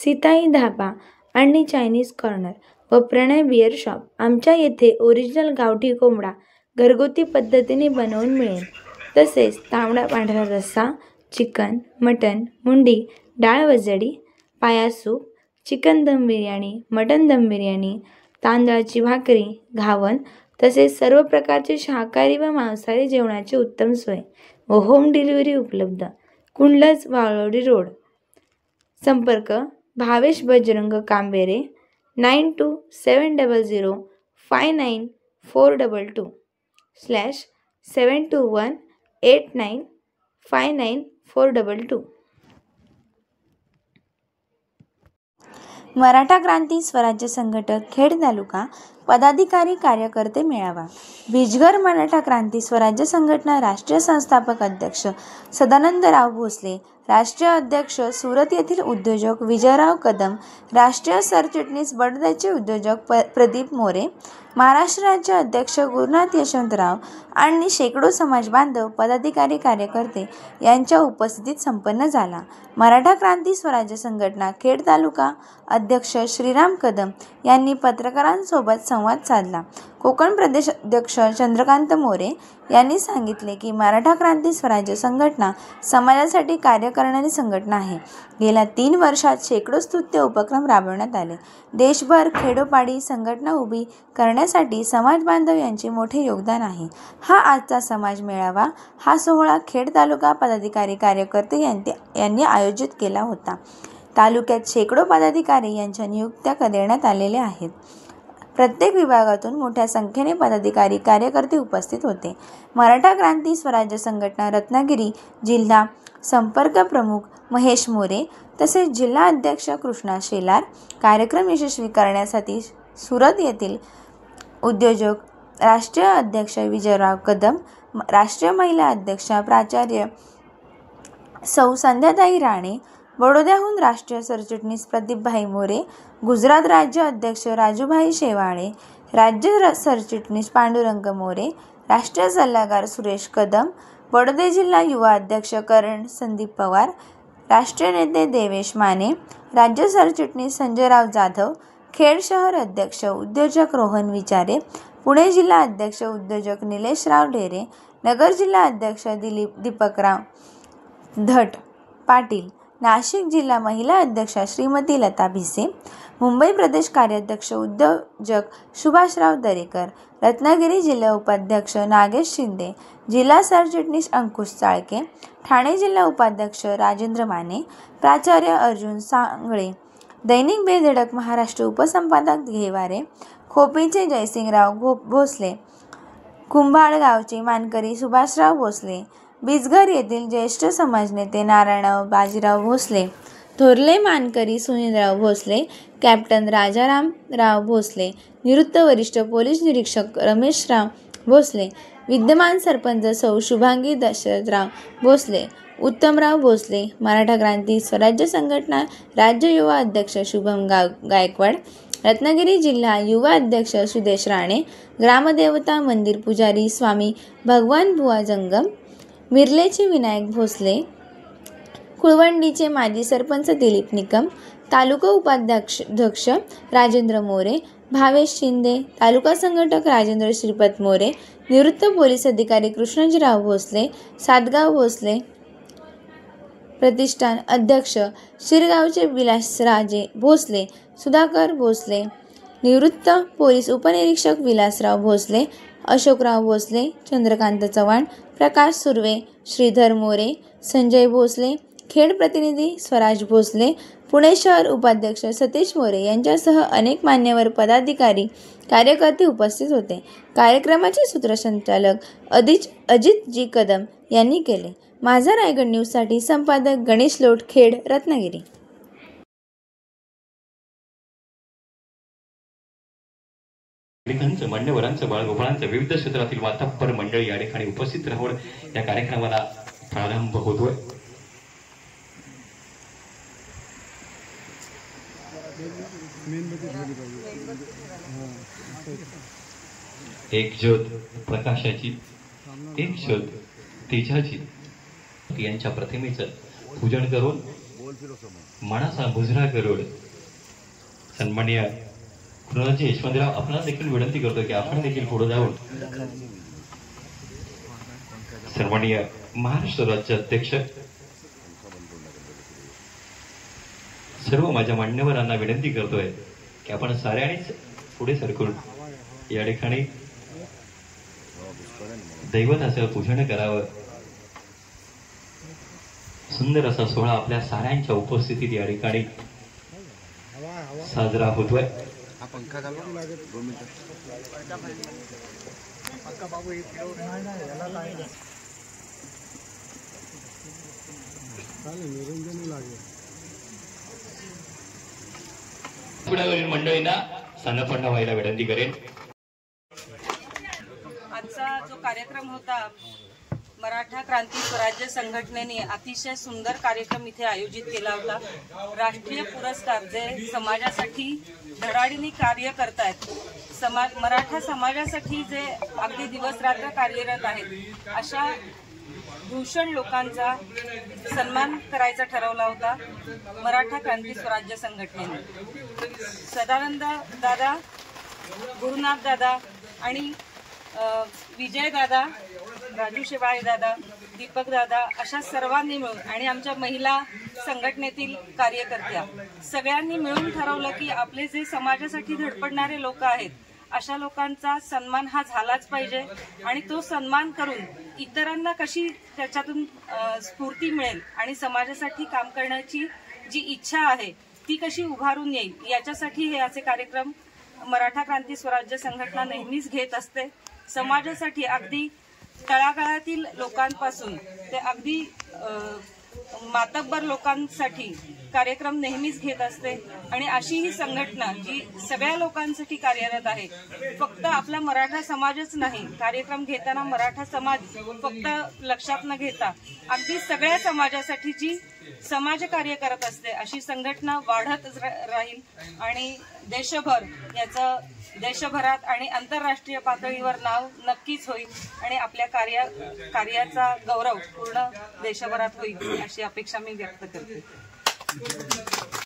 सीताई धाबा आणि Chinese corner व प्रणय beer shop. आमच्या येथे ओरिजिनल गावठी कोंबडा घरगुती पद्धतीने बनवून मिळेल. तसेच तांबडा पांढरा रस्सा, चिकन, मटन, मुंडी, डाळ वजडी, पाया सूप, चिकन दम बिर्याणी, मटन दम बिर्याणी, तांदळाची भाकरी, घावन तसेच सर्व प्रकारचे शाकाहारी व मांसाहारी जेवणाची उत्तम सोय व होम डिलिव्हरी उपलब्ध. कुंडलज, वाळवडी रोड. संपर्क भावेश बजरंग कांबेरे 9270594592/721895942. मराठा क्रांती स्वराज्य संघटक खेड तालुका पदाधिकारी कार्यकर्ते मेळावा. बीजघर मराठा क्रांती स्वराज्य संघटना राष्ट्रीय संस्थापक अध्यक्ष सदानंदराव भोसले, राष्ट्रीय अध्यक्ष सुरत येथील उद्योजक विजयराव कदम, राष्ट्रीय सरचिटणीस बडोद्याचे उद्योजक प्रदीप मोरे, महाराष्ट्र राज्य अध्यक्ष गुरुनाथ यशवंतराव आणि शेकडो समाज बांधव, पदाधिकारी, कार्यकर्ते यांच्या उपस्थितीत संपन्न झाला. मराठा क्रांती स्वराज्य संघटना खेड तालुका अध्यक्ष श्रीराम कदम यांनी पत्रकारांसोबत संवाद साधला. कोकण प्रदेश अध्यक्ष चंद्रकांत मोरे यांनी सांगितले की मराठा क्रांती स्वराज्य संघटना समाजासाठी कार्य करणारी संघटना आहे. गेल्या 3 वर्षात शेकडो स्तुत्य उपक्रम राबवण्यात आले. देशभर खेडोपाडी संघटना उभी करण्यासाठी समाज बांधव यांचे मोठे योगदान आहे. हा आजचा समाज मेळावा हा सोहळा खेड तालुका पदाधिकारी कार्यकर्ते यांनी आयोजित केला होता. तालुक्यात शेकडो पदाधिकारी यांच्या नियुक्त्या देण्यात आलेल्या आहेत. प्रत्येक विभागातून मोठ्या संख्येने पदाधिकारी कार्यकर्ते उपस्थित होते. मराठा क्रांती स्वराज्य संघटना रत्नागिरी जिल्हा संपर्क प्रमुख महेश मोरे तसेच जिल्हा अध्यक्ष कृष्णा शेलार, कार्यक्रम यशस्वी करण्यासाठी सुरत येथील उद्योजक राष्ट्रीय अध्यक्ष विजयराव कदम, राष्ट्रीय महिला अध्यक्षा प्राचार्य सौ संध्याताई राणे, बडोद्याहून राष्ट्रीय सरचिटणीस प्रदीपभाई मोरे, गुजरात राज्य अध्यक्ष राजूभाई शेवाळे, राज्य सरचिटणीस पांडुरंग मोरे, राष्ट्रीय सल्लागार सुरेश कदम, बडोदे जिल्हा युवा अध्यक्ष करण संदीप पवार, राष्ट्रीय नेते देवेश माने, राज्य सरचिटणीस संजयराव जाधव, खेड शहर अध्यक्ष उद्योजक रोहन विचारे, पुणे जिल्हा अध्यक्ष उद्योजक निलेशराव ढेरे, नगर जिल्हा अध्यक्ष दीपकराव धट पाटील, नाशिक जिल्हा महिला अध्यक्षा श्रीमती लता भिसे, मुंबई प्रदेश कार्याध्यक्ष उद्योजक सुभाषराव दरेकर, रत्नागिरी जिल्हा उपाध्यक्ष नागेश शिंदे, जिल्हा सरचिटणीस अंकुश चाळके, ठाणे जिल्हा उपाध्यक्ष राजेंद्र माने, प्राचार्य अर्जुन सांगळे, दैनिक बेधडक महाराष्ट्र उपसंपादक घेवारे, खोपीचे जयसिंगराव भोसले, कुंभाळ गावचे मानकरी सुभाषराव भोसले, बीजघर येथील ज्येष्ठ समाजनेते नारायणराव बाजीराव भोसले, थोरले मानकरी सुनीलराव भोसले, कॅप्टन राजारामराव भोसले, निवृत्त वरिष्ठ पोलीस निरीक्षक रमेशराव भोसले, विद्यमान सरपंच सौ शुभांगी दशरथराव भोसले, उत्तमराव भोसले, मराठा क्रांती स्वराज्य संघटना राज्य युवा अध्यक्ष शुभम गायकवाड, रत्नागिरी जिल्हा युवा अध्यक्ष सुदेश राणे, ग्रामदेवता मंदिर पुजारी स्वामी भगवान बुवा जंगम, मिरलेचे विनायक भोसले, कुळवंडीचे माजी सरपंच दिलीप निकम, तालुका उपाध्यक्ष राजेंद्र मोरे, भावेश शिंदे, तालुका संघटक राजेंद्र श्रीपत मोरे, निवृत्त पोलीस अधिकारी कृष्णजीराव भोसले, सातगाव भोसले प्रतिष्ठान अध्यक्ष शिरगावचे विलासराजे भोसले, सुधाकर भोसले, निवृत्त पोलीस उपनिरीक्षक विलासराव भोसले, अशोकराव भोसले, चंद्रकांत चव्हाण, प्रकाश सुर्वे, श्रीधर मोरे, संजय भोसले, खेड प्रतिनिधी स्वराज भोसले, पुणे शहर उपाध्यक्ष सतीश मोरे यांच्यासह अनेक मान्यवर पदाधिकारी कार्यकर्ते उपस्थित होते. कार्यक्रमाचे सूत्रसंचालक अजित जी कदम यांनी केले. माझा रायगड न्यूजसाठी संपादक गणेश लोट, खेड, रत्नागिरी. मान्यवरांचं बाळगोपाळांचं विविध क्षेत्रातील मातब्बर मंडळी या ठिकाणी उपस्थित राहून या कार्यक्रमाला प्रारंभ होतोय. एक ज्योत प्रकाशाची, एक ज्योत तेजाची यांच्या प्रतिमेचं पूजन करून मनाचा मुजरा करून सन्माननीय कृष्णाजी यशवंतराव आपणास देखील विनंती करतो की आपण देखील पुढे जाऊन सन्माननीय महाराष्ट्र राज्य अध्यक्ष सर्व माझ्या मान्यवरांना विनंती करतोय की आपण साऱ्यांनीच पुढे सरकून या ठिकाणी दैवताचं पूजन करावं। सुंदर असा सोहळा आपल्या साऱ्यांच्या उपस्थितीत या ठिकाणी साजरा होतोय। पुढील मंडळींना सन्नपन्न व्हायला विनंती करेन। आजचा जो कार्यक्रम होता मराठा क्रांती स्वराज्य संघटनेने अतिशय सुंदर कार्यक्रम इथे आयोजित केला होता। राष्ट्रीय पुरस्कार जे समाजासाठी धडाडीने कार्य करतायत, मराठा समाजासाठी जे अगदी दिवस रात्र कार्यरत आहेत अशा भूषण लोकांचा सन्मान करायचा ठरवला होता मराठा क्रांती स्वराज्य संघटनेने। सदानंद दादा, गुरुनाथ दादा आणि विजय दादा, राजू शेवाळे दादा, दीपक दादा अशा सर्वांनी मिळून आणि आमच्या महिला संघटनेतील कार्यकर्त्या सगळ्यांनी मिळून ठरवलं की आपले जे समाजासाठी धडपडणारे लोक आहेत अशा लोकांचा सन्मान हा झालाच पाहिजे आणि तो सन्मान करून इतरांना कशी त्याच्यातून स्फूर्ती मिळेल आणि समाजासाठी काम करण्याची जी इच्छा आहे ती कशी उभारून येईल याच्यासाठी हे असे कार्यक्रम मराठा क्रांती स्वराज्य संघटना नेहमीच घेत असते। समाजासाठी अगदी तळागाळातील लोकांपासून ते अगदी मातब्बर लोकांसाठी कार्यक्रम नेहमीच घेत असते आणि अशी ही संघटना जी सगळ्या लोकांसाठी कार्यरत आहे। फक्त आपला मराठा समाजच नाही, कार्यक्रम घेताना मराठा समाज फक्त लक्षात न घेता अगदी सगळ्या समाजासाठी जी समाजकार्य करत असते अशी संघटना वाढत राहील आणि देशभरात आणि आंतरराष्ट्रीय पातळीवर नाव नक्कीच होईल आणि आपल्या कार्याचा गौरव पूर्ण देशभरात होईल अशी अपेक्षा मी व्यक्त करते।